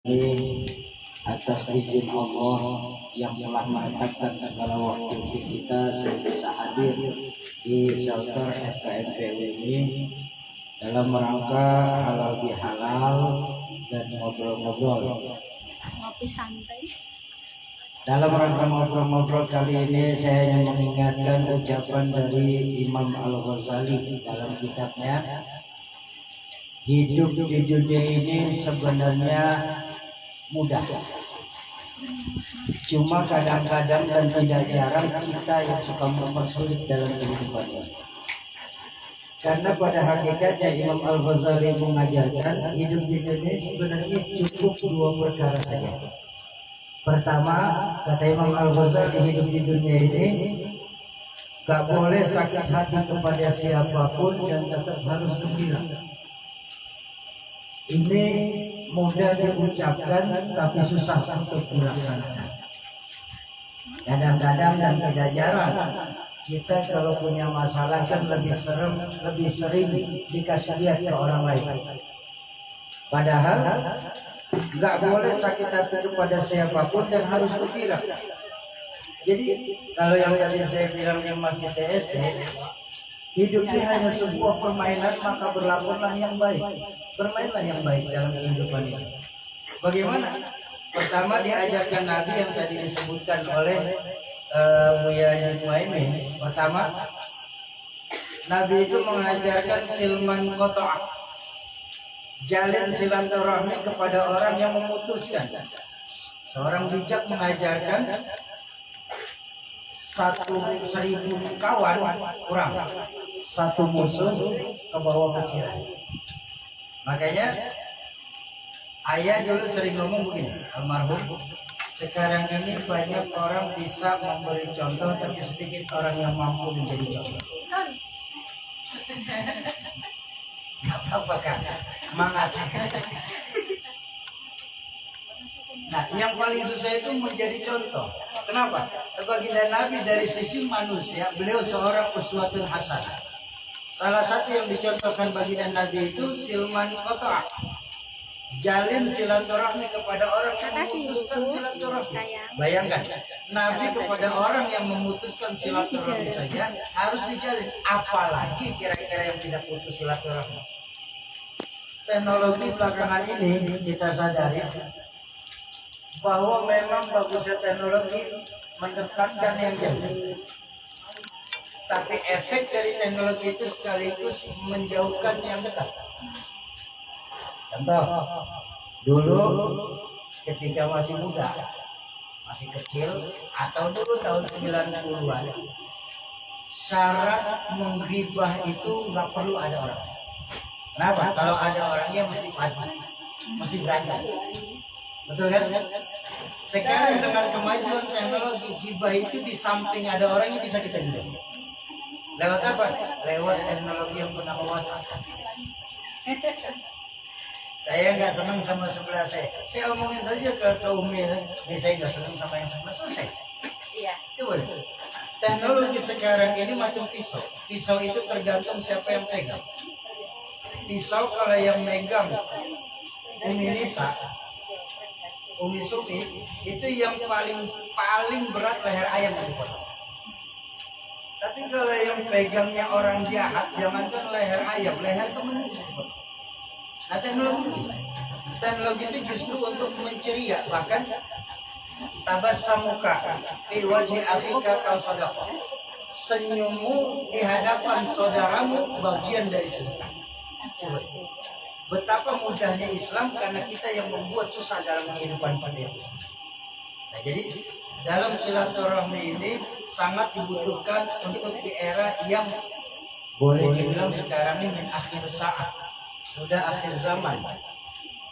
ini atas izin Allah yang telah menetapkan segala waktu kita saya bisa hadir di shelter FKMPU ini dalam rangka halal bihalal dan ngobrol-ngobrol. Ngopi santai. Dalam rangka ngobrol-ngobrol kali ini saya ingin mengingatkan ucapan dari Imam Al-Ghazali dalam kitabnya, hidup di dunia ini sebenarnya mudah, cuma kadang-kadang dan tidak jarang kita yang suka mempersulit dalam kehidupan ini. Karena pada hakikatnya Imam Al-Ghazali mengajarkan hidup di dunia sebenarnya cukup dua perkara saja. Pertama, kata Imam Al-Ghazali, hidup di dunia ini gak boleh sakit hati kepada siapapun dan tetap harus gembira. Ini mudah diucapkan tapi susah untuk dilaksanakan. Kadang-kadang dan tidak jarang kita kalau punya masalah kan lebih sering dikasih lihat ke orang lain. Padahal nggak boleh sakit hati kepada siapapun dan harus gembira. Jadi kalau yang tadi saya bilang di masjid TSD, hidup ini hanya sebuah permainan, maka berlakulah yang baik. Bermainlah yang baik dalam kehidupan ini. Bagaimana? Pertama diajarkan Nabi yang tadi disebutkan oleh Buya Muaimin. Pertama, Nabi itu mengajarkan silman qata', jalin silaturahmi kepada orang yang memutuskan. Seorang bijak mengajarkan 1.000 kawan kurang, 1 musuh ke bawah pikiran. Makanya ayah dulu sering ngomong begini, almarhum, sekarang ini banyak orang bisa memberi contoh tapi sedikit orang yang mampu menjadi contoh. Gak apa-apa kan, semangat. Nah, yang paling susah itu menjadi contoh. Kenapa? Baginda Nabi dari sisi manusia, beliau seorang uswatun hasanah. Salah satu yang dicontohkan baginda Nabi itu silman qata', jalin silaturahmi kepada orang yang memutuskan silaturahmi. Bayangkan, Nabi kepada orang yang memutuskan silaturahmi saja harus dijalin, apalagi kira-kira yang tidak putus silaturahmi. Teknologi belakangan ini kita sadari bahwa memang bagusnya teknologi mendekatkan yang jauh, tapi efek dari teknologi itu sekaligus menjauhkan yang dekat. Contoh, dulu ketika masih muda, masih kecil, atau dulu tahun 90-an, syarat menghibah itu nggak perlu ada orang. Kenapa? Kalau ada orangnya mesti padu, mesti berantem. Betul kan? Sekarang dengan kemajuan teknologi, hibah itu di samping ada orangnya bisa kita gibah. Lewat apa? Lewat teknologi yang bernama WhatsApp. Saya nggak senang sama sebelah saya. Saya omongin saja ke Umi, saya nggak senang sama yang sebelah, selesai. Iya. Itu boleh. Teknologi sekarang ini macam pisau. Pisau itu tergantung siapa yang pegang. Pisau kalau yang megang Umi Nisa, Umi Sufi, itu yang paling berat leher ayam yang dipotong. Tapi kalau yang pegangnya orang jahat, jangankan leher ayam, leher temennya bisa dipotong. Nah, teknologi itu justru untuk menceria, bahkan tabassamuka fi wajhi akhika kal sadaqah. Senyummu di hadapan saudaramu bagian dari sedekah. Coba. Betapa mudahnya Islam karena kita yang membuat susah dalam kehidupan kita. Nah, jadi dalam silaturahmi ini sangat dibutuhkan untuk di era yang boleh dibilang sekarang ini min akhir saat, sudah akhir zaman,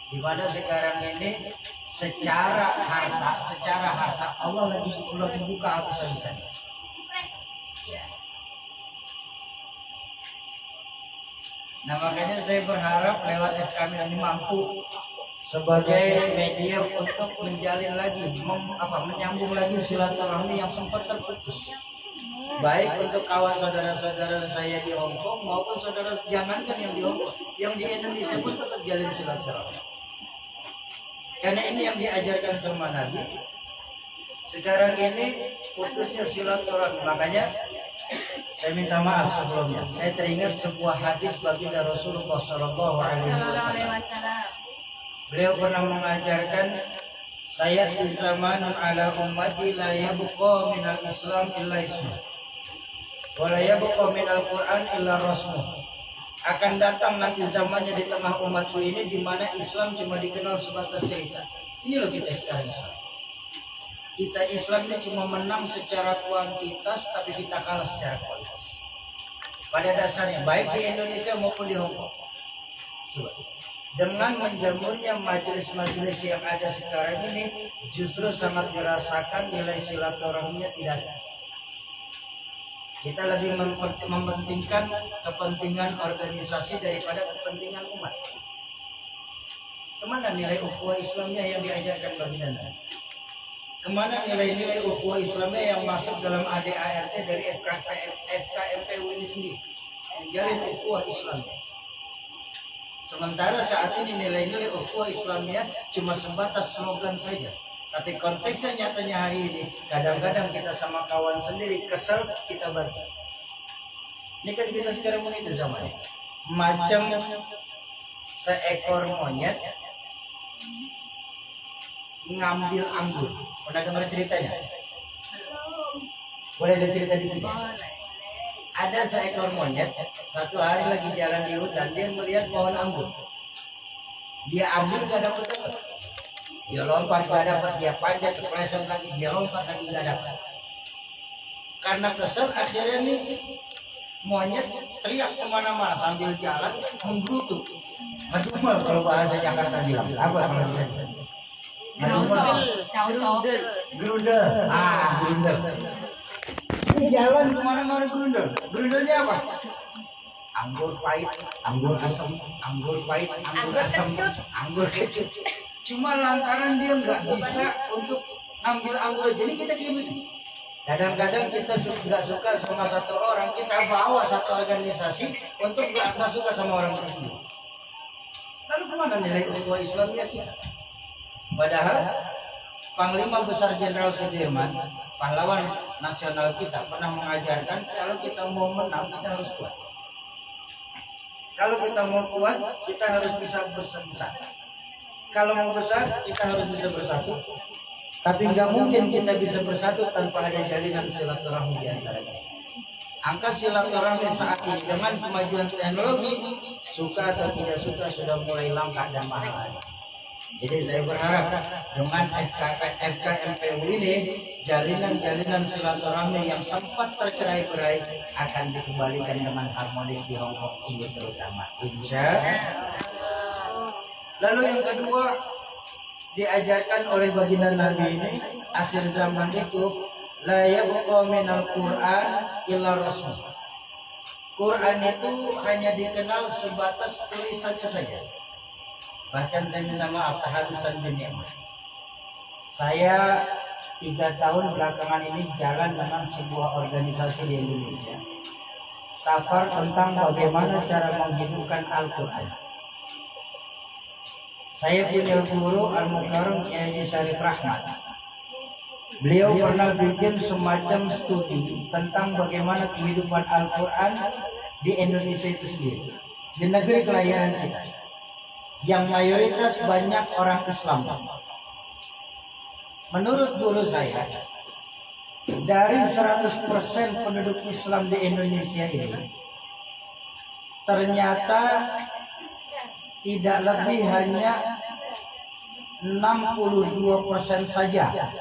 di mana sekarang ini secara harta Allah lagi buka habis-habisan. Ya. Nah, makanya saya berharap lewat FKM ini mampu sebagai media untuk menjalin lagi, menyambung lagi silaturahmi yang sempat terputus. Baik untuk kawan saudara-saudara saya di Hong Kong maupun saudara jangankan yang di Hong Kong, yang di Indonesia pun tetap jalin silaturahmi. Karena ini yang diajarkan sama Nabi. Sekarang ini putusnya silaturahmi. Makanya saya minta maaf sebelumnya. Saya teringat sebuah hadis baginda Rasulullah Sallallahu Alaihi Wasallam. Beliau pernah mengajarkan, saya di zamanun ala ummati la yabqa minal Islam illa ismu, wa la yabqa minal Quran illa rasmu. Akan datang nanti zamannya di tengah umatku ini di mana Islam cuma dikenal sebatas cerita. Ini loh kita sekarang Islam. Kita Islam ini cuma menang secara kuantitas, tapi kita kalah secara kualitas. Pada dasarnya, baik di Indonesia maupun di Hong Kong. Coba. Dengan menjamurnya majelis-majelis yang ada sekarang ini, justru sangat dirasakan nilai silaturahminya tidak ada. Kita lebih mementingkan kepentingan organisasi daripada kepentingan umat. Kemana nilai ukhuwah Islamnya yang diajarkan baginda Nabi? Kemana nilai-nilai ukhuwah Islamnya yang masuk dalam ADART dari FKMPU ini sendiri? Menjalin ukhuwah Islamnya. Sementara saat ini nilai-nilai ukhuwah Islamnya cuma sebatas slogan saja. Tapi konteksnya nyatanya hari ini, kadang-kadang kita sama kawan sendiri kesel, kita bantu. Ini kan kita sekarang begitu zamannya. Macam seekor monyet ngambil anggur. Pernah dengar ceritanya? Boleh saya cerita dikit? Ada seekor monyet, satu hari lagi jalan di hutan, dia melihat pohon anggur. Dia ambil gak dapat apa. Dia lompat gak dapat, dia panjat kepleset lagi, dia lompat lagi gak dapat. Karena kesel akhirnya nih monyet teriak kemana-mana sambil jalan menggerutu. Ngedumel kalau bahasa Jakarta bilang. Apa kalau bisa? Gerundel. Gerundel. Gerundel. Ini jalan kemana-mana gerundel. Gerundelnya apa? Anggur pahit, anggur asam, anggur pahit, anggur asam, anggur kecut. Cuma lantaran dia nggak bisa untuk ambil anggur. Jadi kita gini. Kadang-kadang kita nggak suka sama satu orang, kita bawa satu organisasi untuk nggak suka sama orang itu sendiri. Lalu kemana nilai ukhuwah Islamnya kita? Padahal Panglima Besar Jenderal Sudirman, pahlawan nasional kita, pernah mengajarkan kalau kita mau menang kita harus kuat. Kalau kita mau kuat, kita harus bisa besar. Kalau mau besar, kita harus bisa bersatu. Tapi nggak mungkin kita bisa bersatu tanpa ada jalinan silaturahmi di antara kita. Angka silaturahmi saat ini dengan kemajuan teknologi, suka atau tidak suka sudah mulai langka dan mahal. Jadi saya berharap dengan FKMPU ini, jalinan-jalinan silaturahmi yang sempat tercerai-berai akan dikembalikan dengan harmonis di Hong Kong ini terutama. Insya. Lalu yang kedua, diajarkan oleh baginda Nabi ini, akhir zaman itu la yabqa minal Quran illa rasmu. Quran itu hanya dikenal sebatas tulisannya saja. Bahkan saya minta maaf, kehabisan dunia. Saya 3 tahun belakangan ini jalan dengan sebuah organisasi di Indonesia. Safar tentang bagaimana cara menghidupkan Al-Quran. Saya punya guru Al-Mukarram Kiai Syarif Rahmat. Beliau pernah bikin semacam studi tentang bagaimana kehidupan Al-Quran di Indonesia itu sendiri, di negeri kelahiran kita, yang mayoritas banyak orang Islam. Menurut guru saya, dari 100% penduduk Islam di Indonesia ini, ternyata tidak lebih hanya 62% saja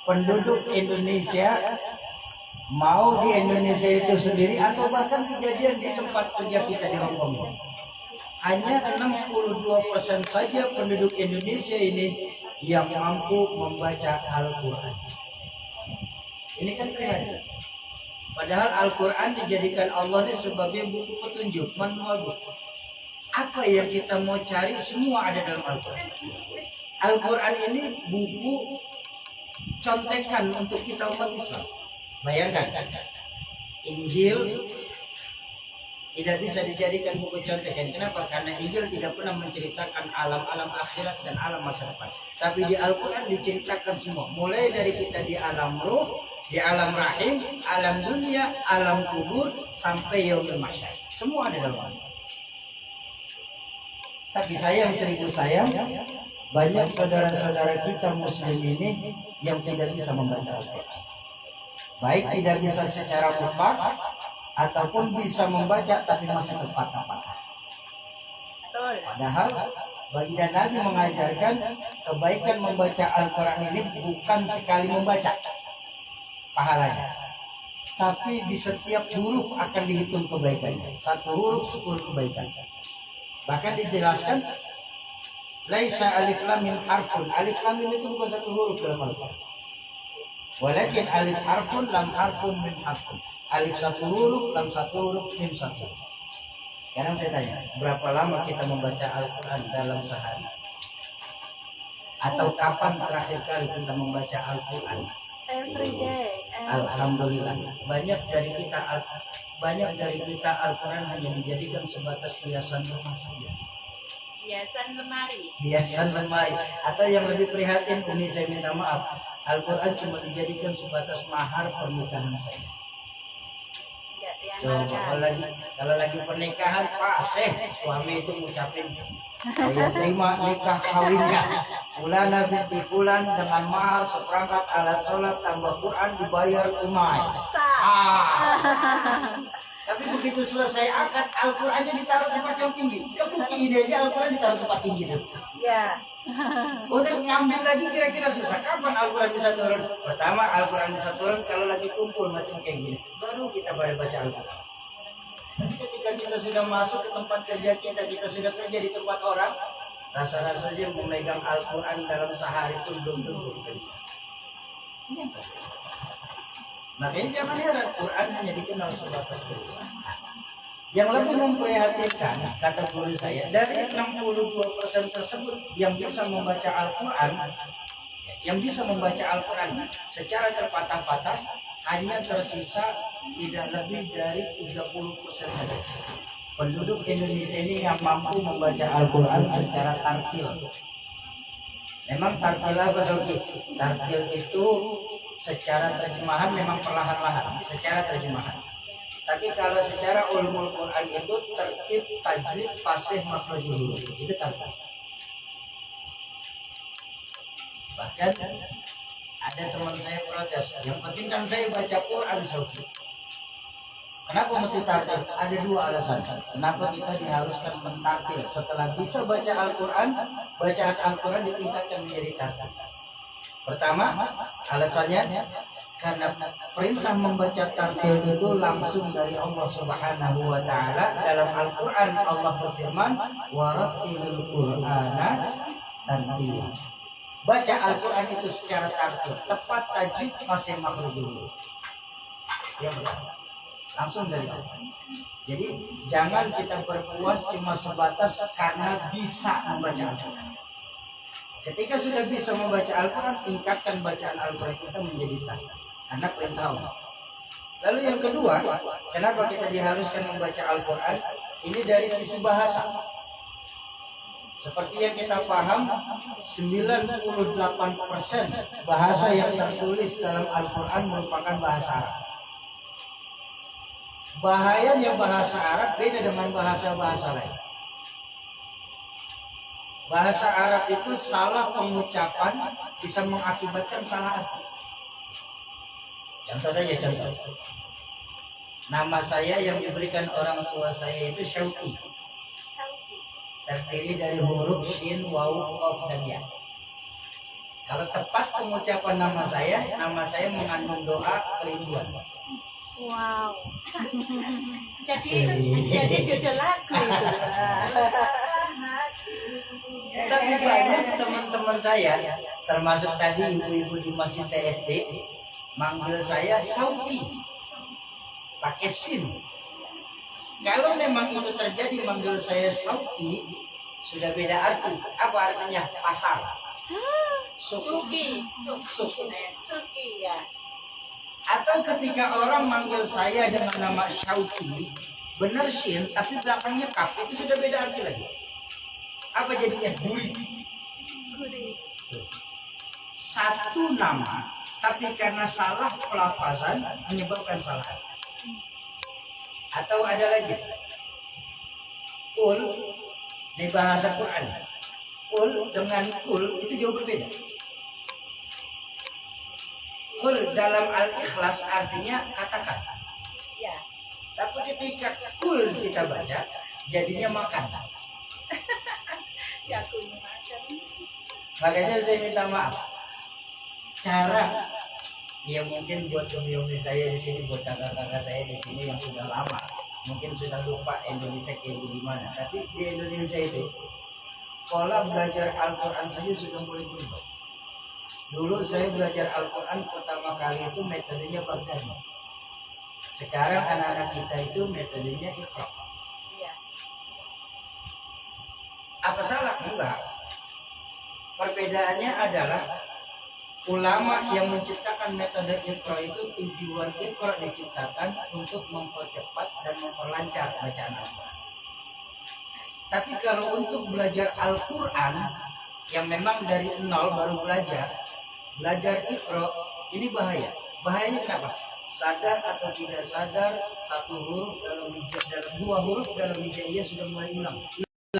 penduduk Indonesia, mau di Indonesia itu sendiri atau bahkan kejadian di tempat kerja kita di Hong Kong. Hanya 62% saja penduduk Indonesia ini yang mampu membaca Al-Quran. Ini kan keren. Padahal Al-Quran dijadikan Allah ini sebagai buku petunjuk, manual buku. Apa yang kita mau cari semua ada dalam Al-Quran. Al-Quran ini buku contekan untuk kita umat Islam. Bayangkan, Injil, Tidak bisa dijadikan buku contekan. Kenapa? Karena Injil tidak pernah menceritakan alam-alam akhirat dan alam masa depan. Tapi di Al-Quran diceritakan semua. Mulai dari kita di alam ruh, di alam rahim, alam dunia, alam kubur, sampai yaumul mahsyar. Semua ada dalam Al-Quran. Tapi sayang, seribu sayang, banyak saudara-saudara kita muslim ini yang tidak bisa membaca Al-Quran. Baik tidak bisa secara mutlak, ataupun bisa membaca tapi masih terpatah-patah. Betul. Padahal baginda Nabi mengajarkan kebaikan membaca Al-Quran ini bukan sekali membaca pahalanya, tapi di setiap huruf akan dihitung kebaikannya. Satu huruf 10 kebaikan. Bahkan dijelaskan laisa alif lam mim harfun. Alif lam mim itu bukan satu huruf dalam Al-Quran. Walakin alif harfun lam harfun mim harfun. Alif satu huruf, lam satu huruf, mim satu. Sekarang saya tanya, berapa lama kita membaca Al-Quran dalam sehari? Atau kapan terakhir kali kita membaca Al-Quran? Every day. Alhamdulillah, banyak dari kita Al-Quran hanya dijadikan sebatas hiasan rumah saja. Hiasan lemari. Hiasan lemari. Atau yang lebih prihatin, ini saya minta maaf, Al-Quran cuma dijadikan sebatas mahar pernikahan saja. Coba kalau lagi pernikahan, Pak suami itu ngucapin saya terima nikah kawinnya Fulana binti Fulan dengan mahar seperangkat alat sholat tambah Quran dibayar tunai. Tapi begitu selesai akad, Al-Qurannya ditaruh tempat yang tinggi. Kebukti idenya Al-Quran ditaruh tempat tinggi tuh. Ya. Untuk ngambil lagi kira-kira susah. Kapan Al-Quran bisa turun? Pertama Al-Quran bisa turun kalau lagi kumpul macam kayak gini. Baru kita pada baca Al-Quran. Tapi ketika kita sudah masuk ke tempat kerja kita sudah kerja di tempat orang, rasa-rasanya memegang Al-Quran dalam sehari pun belum tentu kita bisa. Makanya jangan heran, Quran hanya dikenal sebatas tulisan. Yang lebih memprihatinkan, kata guru saya, dari 62% tersebut yang bisa membaca Al-Quran, secara terpatah-patah, hanya tersisa tidak lebih dari 30% saja. Penduduk Indonesia ini yang mampu membaca Al-Quran secara tartil. Memang tartil apa Soki? Tartil itu secara terjemahan memang perlahan-lahan, secara terjemahan. Tapi kalau secara ulumul Quran itu tertib, tajwid, fasih, makhrajul huruf. Itu tartil. Bahkan ada teman saya protes, yang penting kan saya baca Quran Soki. Kenapa mesti tartil? Ada dua alasan. Kenapa kita diharuskan mentartil? Setelah bisa baca Al-Quran, bacaan Al-Quran ditingkatkan menjadi tartil. Pertama, alasannya karena perintah membaca tartil itu langsung dari Allah Subhanahu wa taala. Dalam Al-Quran Allah berfirman, "Warattilil Qur'ana tartila." Baca Al-Quran itu secara tartil, tepat tajwid, fasih, makhrajul. Ya benar. Langsung dari Allah. Jadi jangan kita berpuas cuma sebatas karena bisa membaca Al-Quran. Ketika sudah bisa membaca Al-Quran, tingkatkan bacaan Al-Quran kita menjadi tartil. Karena perintah Allah. Lalu yang kedua, kenapa kita diharuskan membaca Al-Quran? Ini dari sisi bahasa. Seperti yang kita paham, 98% bahasa yang tertulis dalam Al-Quran merupakan bahasa Arab. Bahayanya bahasa Arab beda dengan bahasa-bahasa lain. Bahasa Arab itu salah pengucapan bisa mengakibatkan salah arti. Contoh saja, contoh. Nama saya yang diberikan orang tua saya itu Syauqi. Terdiri dari huruf Shin, Waw, Qaf, dan Ya. Kalau tepat pengucapan nama saya mengandung doa kerinduan. Wow. Jadi judul lagu itu. Tapi banyak teman-teman saya, termasuk tadi ibu-ibu di masjid TSD, manggil saya Sauki, pakai sin. Kalau memang itu terjadi manggil saya Sauki, sudah beda arti. Apa artinya? Pasar. Suki ya. Atau ketika orang manggil saya dengan nama Syauki, benar shin tapi belakangnya kaf, itu sudah beda arti lagi. Apa jadinya? Gurih. Gurih. Satu nama tapi karena salah pelafazan menyebabkan salah arti. Atau ada lagi kul di bahasa Quran, kul dengan kul itu jauh berbeda. Kul dalam Al-Ikhlas artinya katakan, Ya. tapi ketika kul kita baca jadinya makan. Ya aku makan. Makanya saya minta maaf. Cara ya mungkin buat yomi saya di sini, buat kakak-kakak saya di sini yang sudah lama, mungkin sudah lupa Indonesia kayak gimana. Tapi di Indonesia itu pola belajar Al-Quran saja sudah mulai berubah. Dulu saya belajar Al-Quran pertama kali itu metodenya Baghdad. Sekarang anak-anak kita itu metodenya Iqra. Iya. Apa salah? Enggak. Perbedaannya adalah ulama yang menciptakan metode Iqra itu tujuan Iqra diciptakan untuk mempercepat dan memperlancar bacaan Al-Quran. Tapi kalau untuk belajar Al-Quran yang memang dari nol baru belajar Iqra, ini bahaya. Bahayanya kenapa? Sadar atau tidak sadar, satu huruf dalam dua huruf dalam hijaiyah sudah mulai hilang.